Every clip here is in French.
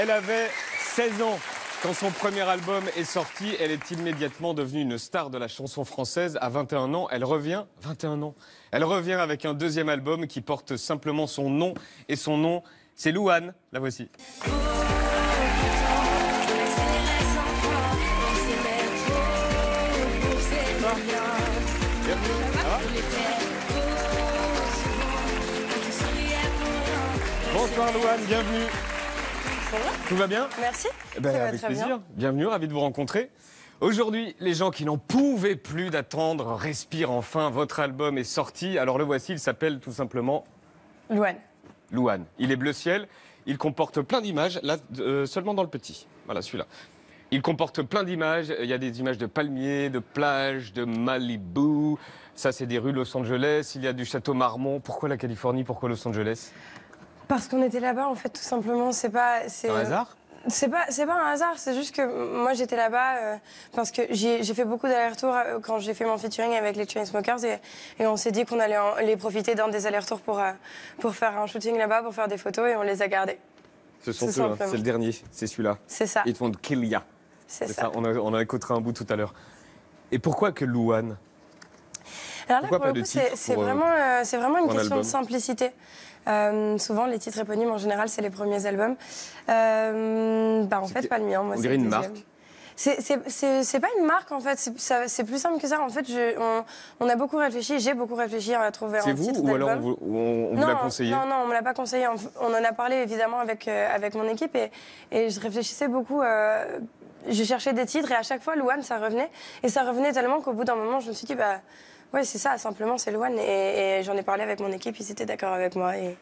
Elle avait 16 ans quand son premier album est sorti. Elle est immédiatement devenue une star de la chanson française. À 21 ans, elle revient. 21 ans. Elle revient avec un deuxième album qui porte simplement son nom. Et son nom, c'est Louane. La voici. Bonsoir Louane, bienvenue. Tout va bien? Merci. Ça va avec plaisir. Bien. Bienvenue, ravi de vous rencontrer. Aujourd'hui, les gens qui n'en pouvaient plus d'attendre respirent enfin. Votre album est sorti. Alors le voici, il s'appelle tout simplement Louane. Louane. Il est bleu ciel. Il comporte plein d'images. Là, seulement dans le petit. Voilà, celui-là. Il comporte plein d'images. Il y a des images de palmiers, de plages, de Malibu. Ça, c'est des rues de Los Angeles. Il y a du château Marmont. Pourquoi la Californie? Pourquoi Los Angeles? Parce qu'on était là-bas, en fait, tout simplement. C'est un hasard? C'est pas un hasard, c'est juste que moi j'étais là-bas parce que j'ai fait beaucoup d'allers-retours quand j'ai fait mon featuring avec les Chainsmokers et on s'est dit qu'on allait les profiter d'un des allers-retours pour faire un shooting là-bas, pour faire des photos et on les a gardés. Ce sont eux, hein. C'est le dernier, c'est celui-là. C'est ça. Ils font de Kilia. C'est ça. On en écoutera un bout tout à l'heure. Et pourquoi que Louane? Alors là, pour le coup, c'est vraiment une question de simplicité. Souvent, les titres éponymes, en général, c'est les premiers albums. En fait, pas le mien. Moi, on dirait une marque. C'est pas une marque, en fait. C'est plus simple que ça. En fait, on a beaucoup réfléchi. J'ai beaucoup réfléchi à trouver un titre d'album. C'est vous ou alors on vous l'a conseillé? Non, on me l'a pas conseillé. On en a parlé, évidemment, avec mon équipe. Et je réfléchissais beaucoup. Je cherchais des titres et à chaque fois, Louane, ça revenait. Et ça revenait tellement qu'au bout d'un moment, je me suis dit... Ouais, c'est ça, simplement, c'est Louane. Et j'en ai parlé avec mon équipe, ils étaient d'accord avec moi. Et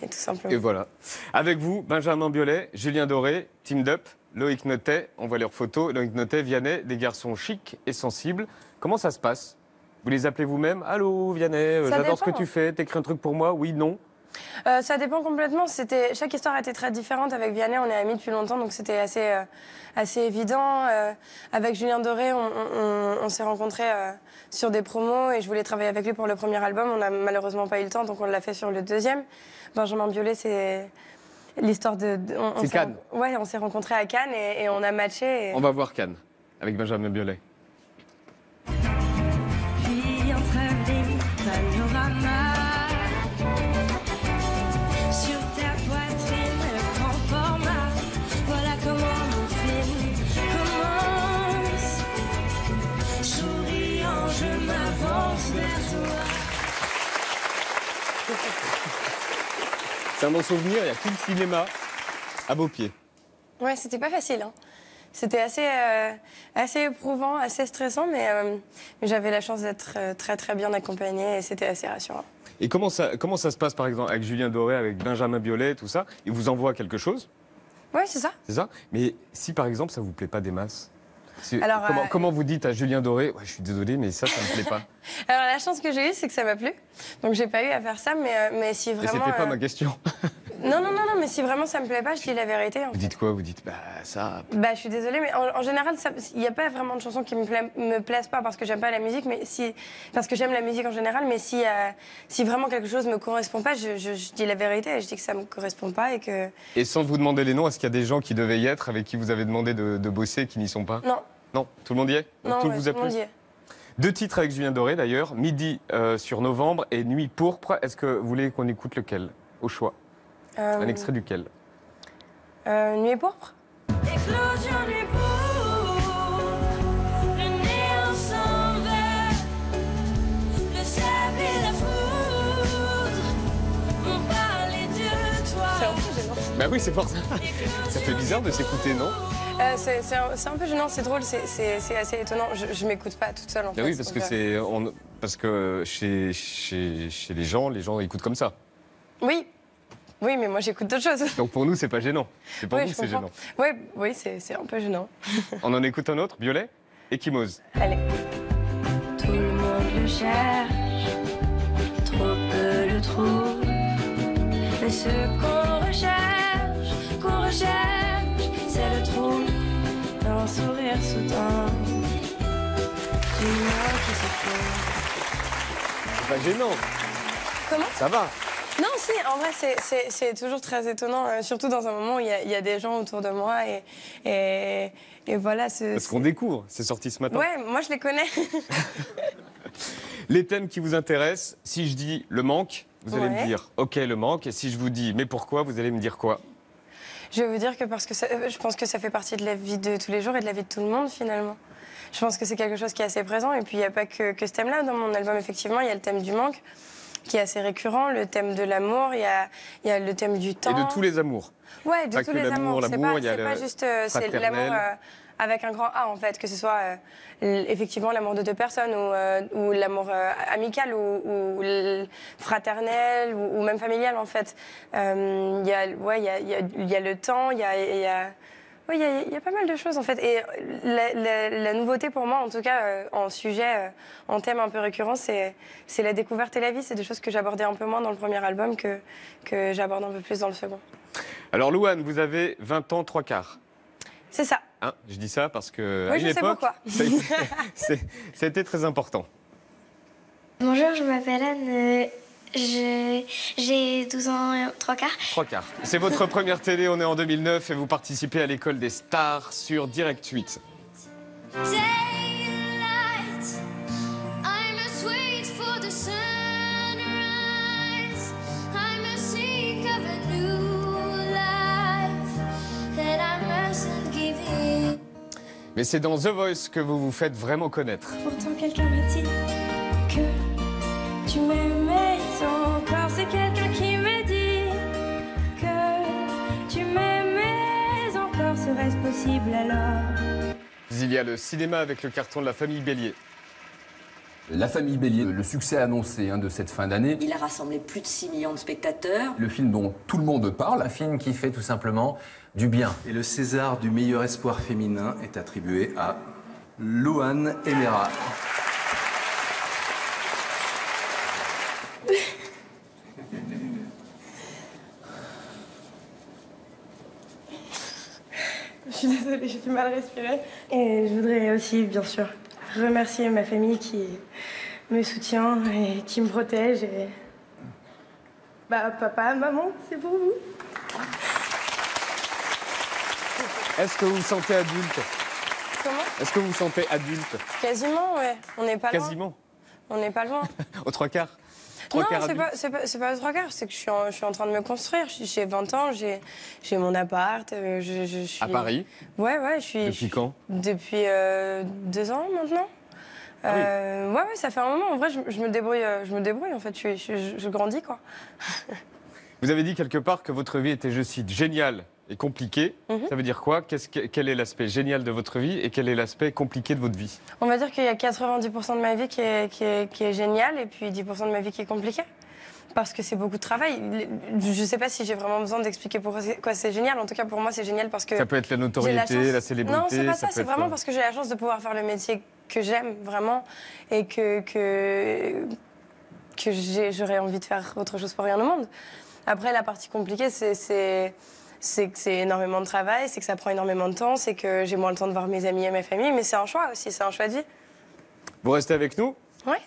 tout simplement. Et voilà. Avec vous, Benjamin Biolay, Julien Doré, Team Up, Loïc Notet. On voit leurs photos. Loïc Notet, Vianney, des garçons chics et sensibles. Comment ça se passe? Vous les appelez vous-même? Allô, Vianney, j'adore ce que tu fais. T'écris un truc pour moi? Oui, non? Ça dépend complètement. Chaque histoire était très différente. Avec Vianney, on est amis depuis longtemps, donc c'était assez évident. Avec Julien Doré, on s'est rencontrés sur des promos et je voulais travailler avec lui pour le premier album. On n'a malheureusement pas eu le temps, donc on l'a fait sur le deuxième. Benjamin Biolay, c'est l'histoire de... C'est Cannes. Ouais, on s'est rencontrés à Cannes et on a matché. On va voir Cannes avec Benjamin Biolay. Puis entre les panoramas. C'est un bon souvenir, il n'y a tout le cinéma à vos pieds. Ouais, c'était pas facile. Hein. C'était assez éprouvant, assez stressant, mais j'avais la chance d'être très très bien accompagnée et c'était assez rassurant. Et comment ça se passe par exemple avec Julien Doré, avec Benjamin Biolay, tout ça? Il vous envoie quelque chose? Ouais, c'est ça. C'est ça? Mais si par exemple ça vous plaît pas des masses? Alors, comment vous dites à Julien Doré, ouais, je suis désolé, mais ça me plaît pas? Alors la chance que j'ai eue, c'est que ça m'a plu. Donc j'ai pas eu à faire ça, mais si vraiment... Et c'était pas ma question. Non, mais si vraiment ça me plaît pas, je dis la vérité. Vous dites quoi? Vous dites, ça... je suis désolée, mais en général, il n'y a pas vraiment de chansons qui me plaisent pas parce que j'aime pas la musique, parce que j'aime la musique en général, mais si vraiment quelque chose me correspond pas, je dis la vérité, je dis que ça me correspond pas et que... Et sans vous demander les noms, est-ce qu'il y a des gens qui devaient y être, avec qui vous avez demandé de bosser, qui n'y sont pas? Non. Non, tout le monde y est? Non, tout ouais, vous a tout le plu? monde y est. 2 titres avec Julien Doré d'ailleurs, Midi sur Novembre et Nuit pourpre. Est-ce que vous voulez qu'on écoute lequel, au choix? Un extrait duquel? Nuit pourpre. Éclosion nuit pourpre, le néant s'envers, le sable et la foudre m'ont parlé de toi. C'est un peu gênant. Bah oui, c'est pour ça. Ça fait bizarre de s'écouter, non? C'est un peu gênant, c'est drôle, c'est assez étonnant. Je m'écoute pas toute seule en fait. Oui, parce que chez les gens écoutent comme ça. Oui, mais moi j'écoute d'autres choses. Donc pour nous, c'est pas gênant. C'est pour vous, c'est gênant. Oui, c'est un peu gênant. On en écoute un autre, Biolay? Ekimose. Allez. Tout le monde le cherche, trop peu le trouve. Mais ce qu'on recherche, c'est le trou d'un sourire soudain. C'est pas gênant. Comment? Ça va. Non, si, si, en vrai, c'est toujours très étonnant, surtout dans un moment où il y a des gens autour de moi et voilà. Parce qu'on découvre, c'est sorti ce matin. Ouais, moi je les connais. Les thèmes qui vous intéressent, si je dis le manque, vous allez me dire ok le manque, et si je vous dis mais pourquoi, vous allez me dire quoi? Je vais vous dire que parce que je pense que ça fait partie de la vie de tous les jours et de la vie de tout le monde finalement. Je pense que c'est quelque chose qui est assez présent et puis il n'y a pas que ce thème-là. Dans mon album, effectivement, il y a le thème du manque qui est assez récurrent, le thème de l'amour, il y a le thème du temps. Et de tous les amours. Ouais, de pas tous que les amours. C'est pas juste c'est l'amour avec un grand A en fait, que ce soit effectivement l'amour de deux personnes ou l'amour amical ou fraternel ou même familial en fait. Il y a le temps, il y a pas mal de choses en fait. Et la nouveauté pour moi, en tout cas, en sujet, en thème un peu récurrent, c'est la découverte et la vie. C'est des choses que j'abordais un peu moins dans le premier album que j'aborde un peu plus dans le second. Alors Louane, vous avez 20 ans, 3 quarts. C'est ça. Hein, je dis ça parce que Oui, à je une sais époque, pourquoi. ça a été très important. Bonjour, je m'appelle Anne. J'ai 12 ans, 3 quarts. 3 quarts. C'est votre première télé, on est en 2009 et vous participez à l'école des stars sur Direct 8. Mais c'est dans The Voice que vous vous faites vraiment connaître. Pourtant quelqu'un m'a dit que tu m'aimais encore. C'est quelqu'un qui m'a dit que tu m'aimais encore. Serait-ce possible alors? Il y a le cinéma avec le carton de La Famille Bélier. La Famille Bélier, le succès annoncé de cette fin d'année. Il a rassemblé plus de 6 millions de spectateurs. Le film dont tout le monde parle. Un film qui fait tout simplement du bien. Et le César du meilleur espoir féminin est attribué à Louane Emera. Je suis désolée, j'ai du mal respirer. Et je voudrais aussi, bien sûr, remercier ma famille qui me soutient et qui me protège. Et... papa, maman, c'est pour vous. Est-ce que vous vous sentez adulte? Comment? Est-ce que vous vous sentez adulte? Quasiment, ouais. On n'est pas loin. Quasiment. On n'est pas loin. Aux 3 quarts? Non, c'est pas aux 3 quarts, c'est que je suis en train de me construire. J'ai 20 ans, j'ai mon appart. Je suis... À Paris? Ouais, je suis... Depuis quand? Depuis 2 ans maintenant. Ah oui. Ouais, ça fait un moment. En vrai, je me débrouille en fait. Je grandis, quoi. Vous avez dit quelque part que votre vie était, je cite, géniale et compliquée. Ça veut dire quoi? Quel est l'aspect génial de votre vie et quel est l'aspect compliqué de votre vie? On va dire qu'il y a 90% de ma vie qui est géniale et puis 10% de ma vie qui est compliquée. Parce que c'est beaucoup de travail. Je ne sais pas si j'ai vraiment besoin d'expliquer pourquoi c'est génial. En tout cas, pour moi, c'est génial parce que... Ça peut être la notoriété, la célébrité... Non, c'est pas ça. C'est vraiment être... parce que j'ai la chance de pouvoir faire le métier que j'aime vraiment et que j'aurais envie de faire autre chose pour rien au monde. Après, la partie compliquée, c'est que c'est énormément de travail, c'est que ça prend énormément de temps, c'est que j'ai moins le temps de voir mes amis et ma famille, mais c'est un choix aussi, c'est un choix de vie. Vous restez avec nous? Ouais.